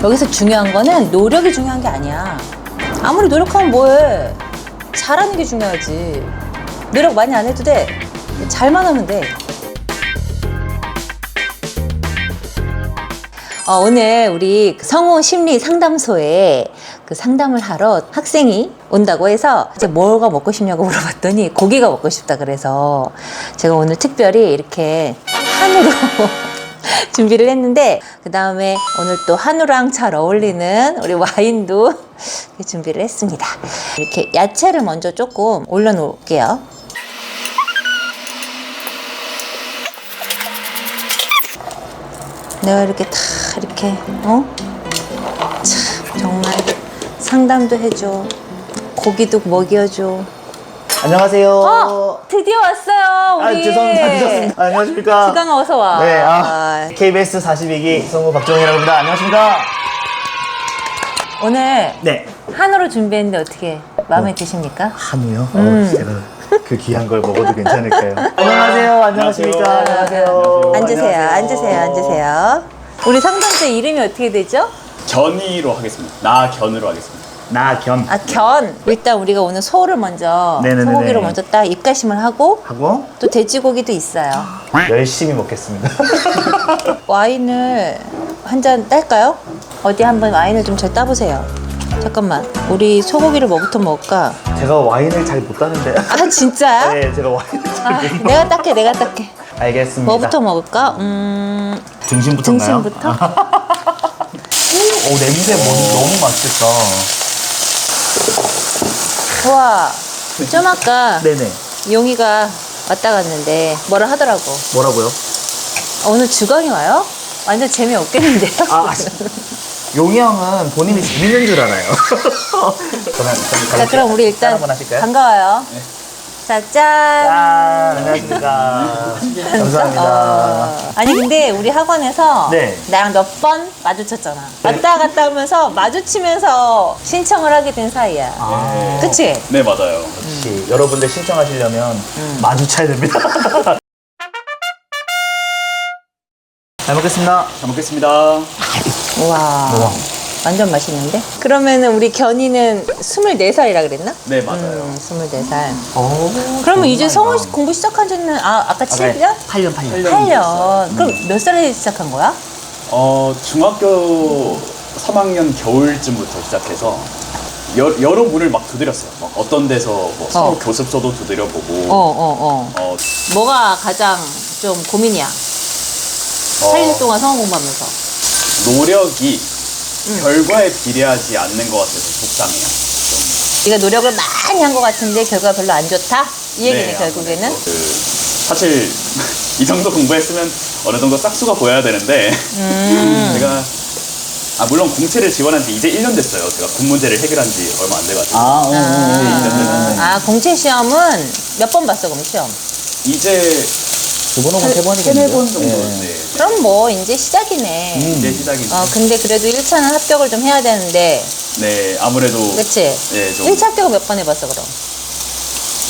여기서 중요한 거는 노력이 중요한 게 아니야. 아무리 노력하면 뭐해. 잘하는 게 중요하지. 노력 많이 안 해도 돼. 잘만 하면 돼. 오늘 우리 성우 심리 상담소에 그 상담을 하러 학생이 온다고 해서 이제 뭐가 먹고 싶냐고 물어봤더니 고기가 먹고 싶다 그래서 제가 오늘 특별히 이렇게 한우로 준비를 했는데, 그 다음에 오늘 또 한우랑 잘 어울리는 우리 와인도 준비를 했습니다. 이렇게 야채를 먼저 조금 올려놓을게요. 내가 이렇게 다 이렇게 참 정말 상담도 해줘, 고기도 먹여줘. 안녕하세요. 드디어 왔어요 우리. 죄송합니다. 늦었습니다. 안녕하십니까. 주강아 어서 와. 네, KBS 42기 성우 박정희라고 합니다. 안녕하십니까. 오늘 네. 한우로 준비했는데 어떻게 마음에 드십니까? 한우요? 제가 그 귀한 걸 먹어도 괜찮을까요? 안녕하세요. 안녕하십니까. 안녕하세요. 앉으세요. 우리 상담자 이름이 어떻게 되죠? 견이로 하겠습니다. 나견으로 하겠습니다. 나견. 견. 일단 우리가 오늘 소를 먼저, 네네네네. 소고기를 먼저 딱 입가심을 하고 또 돼지고기도 있어요. 열심히 먹겠습니다. 와인을 한 잔 딸까요? 어디 한번 와인을 좀 잘 따보세요. 잠깐만, 우리 소고기를 뭐부터 먹을까? 제가 와인을 잘 못 따는데. 아 진짜야? 네, 제가 와인을 잘 못. 내가 딸게. 알겠습니다. 뭐부터 먹을까? 등심부터인가요? 등심부터? 오, 냄새 너무 맛있겠다. 우와, 좀 아까 네네. 용이가 왔다 갔는데 뭐라 하더라고. 뭐라고요? 오늘 주강이 와요? 완전 재미없겠는데요? 용이 형은 본인이 재밌는 줄 알아요. 자, 그럼 우리 일단 한번 하실까요? 반가워요. 자, 짠! 안녕하십니까. 감사합니다. 아니 근데 우리 학원에서 네. 나랑 몇 번 마주쳤잖아. 왔다 갔다 하면서 마주치면서 신청을 하게 된 사이야. 그치? 네, 맞아요. 혹시 여러분들 신청하시려면 마주쳐야 됩니다. 잘 먹겠습니다. 잘 먹겠습니다. 우와. 완전 맛있는데? 그러면은 우리 견이는 24살이라 그랬나? 네, 맞아요. 24살. 오, 그러면 이제 성우 공부 시작한 지는 아까 7년? 8년. 8년. 그럼 몇 살에 시작한 거야? 중학교 3학년 겨울쯤부터 시작해서 여러 문을 막 두드렸어요. 막 어떤 데서 뭐 성우 교습소도 두드려보고. 뭐가 가장 좀 고민이야? 8년 동안 성우 공부하면서. 노력이 결과에 비례하지 않는 것 같아서 속상해요. 네가 노력을 많이 한 것 같은데 결과가 별로 안 좋다? 이 얘기네, 네, 결국에는. 아무래도 사실 이 정도 공부했으면 어느 정도 싹수가 보여야 되는데 제가 물론 공채를 지원한 지 이제 1년 됐어요. 제가 군 문제를 해결한 지 얼마 안 돼가지고. 공채 시험은 몇 번 봤어, 그럼 시험? 이제 2번 오면 3번이겠네요. 3-4번 정도. 네. 그럼 뭐 이제 시작이네. 이제 시작이죠. 근데 그래도 1차는 합격을 좀 해야 되는데, 네, 아무래도 그치? 네, 좀 1차 합격을 몇 번 해봤어, 그럼?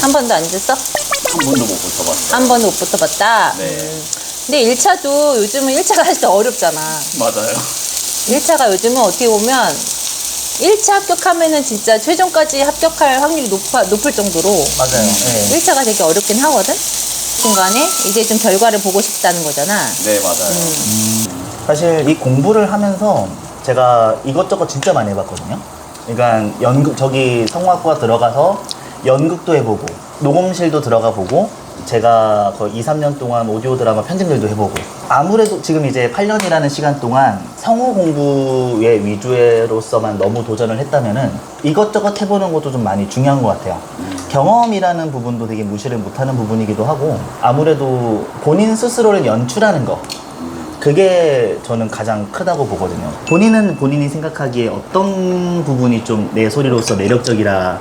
한 번도 안 됐어? 한 번도 못 붙어봤어요. 한 번도 못 붙어봤다? 네. 근데 1차도 요즘은 1차가 사실 어렵잖아. 맞아요. 1차가 요즘은 어떻게 보면 1차 합격하면은 진짜 최종까지 합격할 확률이 높을 정도로 맞아요. 네. 1차가 되게 어렵긴 하거든? 순간에 이제 좀 결과를 보고 싶다는 거잖아. 네, 맞아요. 사실 이 공부를 하면서 제가 이것저것 진짜 많이 해봤거든요. 그러니까 저기 성악과 들어가서 연극도 해보고 녹음실도 들어가 보고 제가 거의 2-3년 동안 오디오 드라마 편집들도 해보고 아무래도 지금 이제 8년이라는 시간 동안 성우 공부의 위주로서만 너무 도전을 했다면은 이것저것 해보는 것도 좀 많이 중요한 것 같아요. 경험이라는 부분도 되게 무시를 못하는 부분이기도 하고 아무래도 본인 스스로를 연출하는 거 그게 저는 가장 크다고 보거든요. 본인은 본인이 생각하기에 어떤 부분이 좀 내 소리로서 매력적이라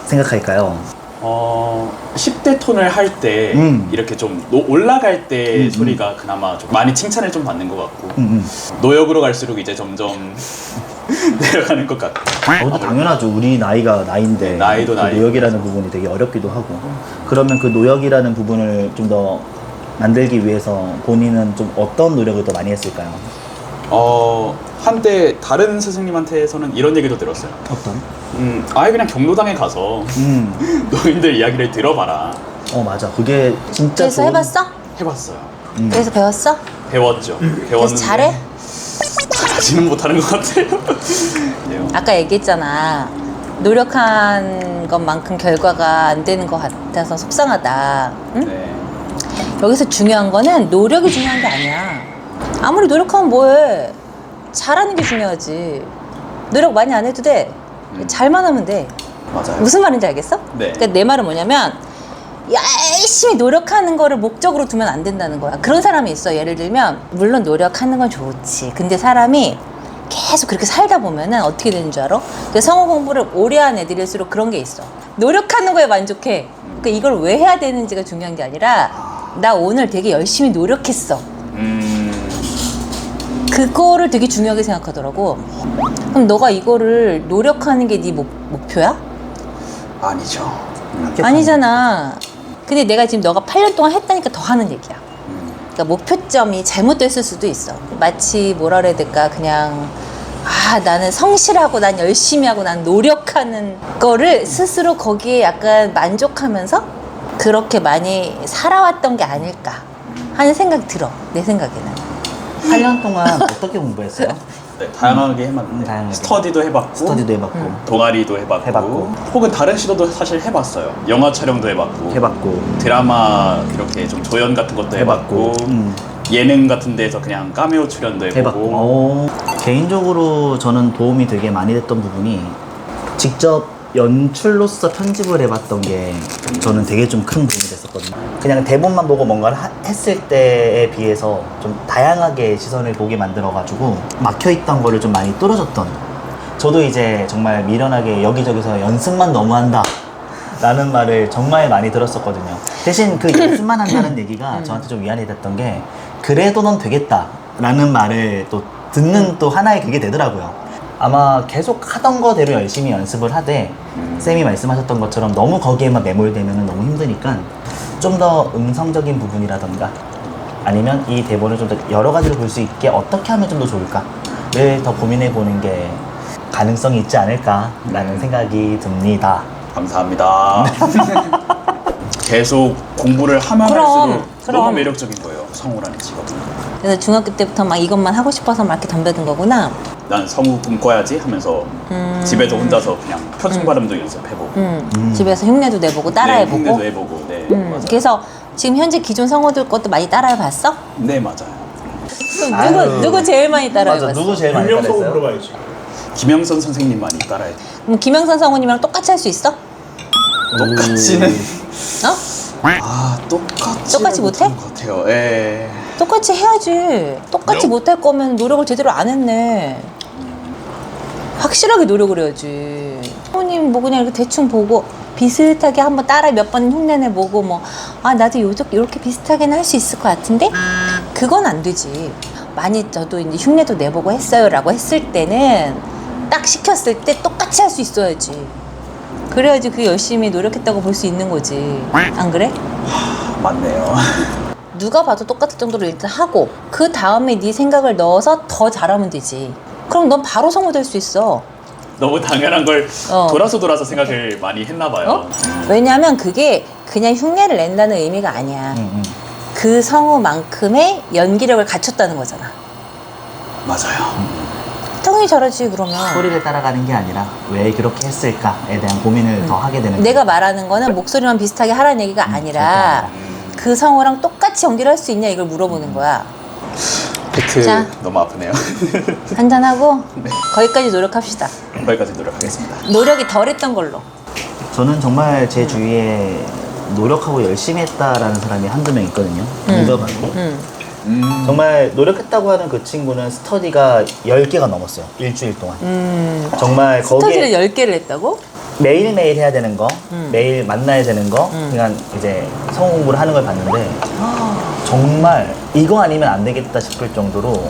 생각할까요? 10대 톤을 할 때 이렇게 좀 올라갈 때 소리가 그나마 좀 많이 칭찬을 좀 받는 것 같고 노역으로 갈수록 이제 점점 내려가는 것 같아요. 당연하죠. 우리 나이가 나이인데 나이도 그 나이고. 노역이라는 부분이 되게 어렵기도 하고 그러면 그 노역이라는 부분을 좀 더 만들기 위해서 본인은 좀 어떤 노력을 더 많이 했을까요? 한때 다른 스승님한테서는 이런 얘기도 들었어요. 어떤? 아예 그냥 경로당에 가서 노인들 이야기를 들어봐라. 맞아. 그게 진짜 그래서 해봤어? 해봤어요. 그래서 배웠어? 배웠죠. 그래서 배웠는데 잘해? 잘하지는 못하는 것 같아요. 그래요. 아까 얘기했잖아. 노력한 것만큼 결과가 안 되는 것 같아서 속상하다. 응? 네. 여기서 중요한 거는 노력이 중요한 게 아니야. 아무리 노력하면 뭐해. 잘하는 게 중요하지. 노력 많이 안 해도 돼. 잘만 하면 돼. 맞아요. 무슨 말인지 알겠어? 네. 그러니까 내 말은 뭐냐면 열심히 노력하는 거를 목적으로 두면 안 된다는 거야. 그런 사람이 있어. 예를 들면 물론 노력하는 건 좋지. 근데 사람이 계속 그렇게 살다 보면은 어떻게 되는 줄 알아? 그 성우 공부를 오래 한 애들일수록 그런 게 있어. 노력하는 거에 만족해. 그러니까 이걸 왜 해야 되는지가 중요한 게 아니라 나 오늘 되게 열심히 노력했어. 그거를 되게 중요하게 생각하더라고. 그럼 너가 이거를 노력하는 게 네 목표야? 아니죠. 아니잖아. 근데 내가 지금 너가 8년 동안 했다니까 더 하는 얘기야. 그러니까 목표점이 잘못됐을 수도 있어. 마치 뭐라 그래야 될까, 그냥 나는 성실하고 난 열심히 하고 난 노력하는 거를 스스로 거기에 약간 만족하면서 그렇게 많이 살아왔던 게 아닐까 하는 생각이 들어. 내 생각에는. 8년 동안 어떻게 공부했어요? 네, 다양하게 해봤는데 다양하게. 스터디도 해봤고 스터디도 해봤고 동아리도 해봤고 혹은 다른 시도도 사실 해봤어요. 영화 촬영도 해봤고 드라마 이렇게 좀 조연 같은 것도 해봤고 예능 같은 데서 그냥 카메오 출연도 해보고 개인적으로 저는 도움이 되게 많이 됐던 부분이 직접 연출로서 편집을 해봤던 게 저는 되게 좀 큰 도움이 됐었거든요. 그냥 대본만 보고 뭔가를 했을 때에 비해서 좀 다양하게 시선을 보게 만들어가지고 막혀있던 거를 좀 많이 뚫어줬던, 저도 이제 정말 미련하게 여기저기서 연습만 너무 한다 라는 말을 정말 많이 들었었거든요. 대신 그 연습만 한다는 얘기가 저한테 좀 위안이 됐던 게 그래도 넌 되겠다 라는 말을 또 듣는 또 하나의 그게 되더라고요. 아마 계속 하던 거대로 열심히 연습을 하되 쌤이 말씀하셨던 것처럼 너무 거기에만 매몰되면 너무 힘드니까 좀 더 음성적인 부분이라던가 아니면 이 대본을 좀 더 여러 가지로 볼 수 있게 어떻게 하면 좀 더 좋을까를 더 고민해 보는 게 가능성이 있지 않을까라는 생각이 듭니다. 감사합니다. 계속 공부를 하면 할수록 그럼. 너무 매력적인 거예요. 성우라는 직업은. 그래서 중학교 때부터 막 이것만 하고 싶어서 막 이렇게 덤벼든 거구나. 난 성우 꿈꿔야지 하면서 집에서 혼자서 그냥 표준 발음도 연습해보고 집에서 흉내도 내보고 따라해보고. 네, 흉내도 해보고. 네, 맞아요. 그래서 지금 현재 기존 성우들 것도 많이 따라해봤어? 네, 맞아요. 그럼 누구 제일 많이 따라해봤어? 맞아, 누구 제일 많이 유명성우 따라했어요? 물어봐야지. 김영선 선생님 많이 따라해. 그럼 김영선 성우님이랑 똑같이 할 수 있어? 똑같이는 어? 똑같이 못해? 못하는 것 같아요. 예. 똑같이 해야지. 똑같이 그래요? 못할 거면 노력을 제대로 안 했네. 확실하게 노력을 해야지. 성우님 뭐 그냥 이렇게 대충 보고 비슷하게 한번 따라 몇 번 흉내내 보고 뭐 나도 요렇게 비슷하게는 할 수 있을 것 같은데 그건 안 되지. 많이 저도 이제 흉내도 내보고 했어요라고 했을 때는 딱 시켰을 때 똑같이 할 수 있어야지. 그래야지 그 열심히 노력했다고 볼 수 있는 거지. 안 그래? 맞네요. 누가 봐도 똑같을 정도로 일단 하고 그 다음에 네 생각을 넣어서 더 잘하면 되지. 그럼 넌 바로 성우 될 수 있어. 너무 당연한 걸 어. 돌아서 생각을 많이 했나 봐요. 왜냐하면 그게 그냥 흉내를 낸다는 의미가 아니야. 그 성우만큼의 연기력을 갖췄다는 거잖아. 맞아요. 당연히 잘하지 그러면. 소리를 따라가는 게 아니라 왜 그렇게 했을까에 대한 고민을 더 하게 되는 내가 말하는 거는 목소리만 비슷하게 하라는 얘기가 아니라 그 성우랑 똑같이 연기를 할 수 있냐 이걸 물어보는 거야. 팩트 자. 너무 아프네요. 한잔하고 거기까지 노력합시다. 거기까지 노력하겠습니다. 노력이 덜했던 걸로. 저는 정말 제 주위에 노력하고 열심히 했다라는 사람이 한두 명 있거든요. 누가 봐도. 정말 노력했다고 하는 그 친구는 스터디가 10개가 넘었어요. 일주일 동안. 정말 스터디를 거기에 10개를 했다고? 매일매일 해야 되는 거, 매일 만나야 되는 거, 그냥 이제 성우 공부를 하는 걸 봤는데 정말 이거 아니면 안 되겠다 싶을 정도로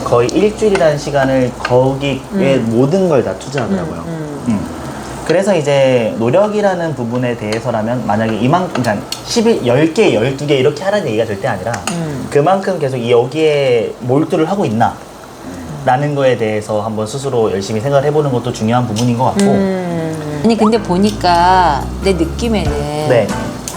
거의 일주일이라는 시간을 거기에 모든 걸 다 투자하더라고요. 그래서 이제 노력이라는 부분에 대해서라면 만약에 이만큼, 그러니까 10개, 12개 이렇게 하라는 얘기가 절대 아니라 그만큼 계속 여기에 몰두를 하고 있나 라는 거에 대해서 한번 스스로 열심히 생각을 해보는 것도 중요한 부분인 것 같고. 아니 근데 보니까 내 느낌에는 네.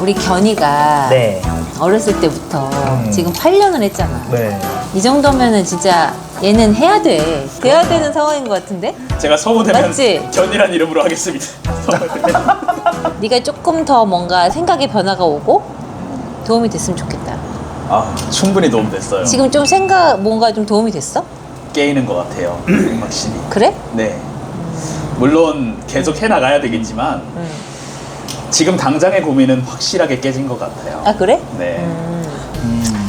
우리 견이가 네. 어렸을 때부터 지금 8년을 했잖아. 네. 이 정도면은 진짜 얘는 해야 돼. 돼야 되는 상황인 것 같은데? 제가 성우되면 맞지? 견이란 이름으로 하겠습니다. 네가 조금 더 뭔가 생각의 변화가 오고 도움이 됐으면 좋겠다. 아, 충분히 도움됐어요. 지금 좀 뭔가 좀 도움이 됐어? 깨이는 것 같아요. 확실히. 그래? 네. 물론 계속 해나가야 되겠지만 지금 당장의 고민은 확실하게 깨진 것 같아요. 아 그래? 네.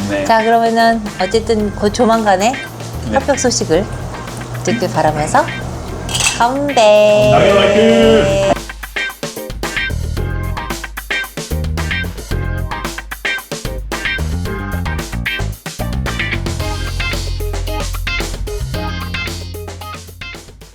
네. 자 그러면은 어쨌든 곧 조만간에 네. 합격 소식을 듣길 바라면서 건배.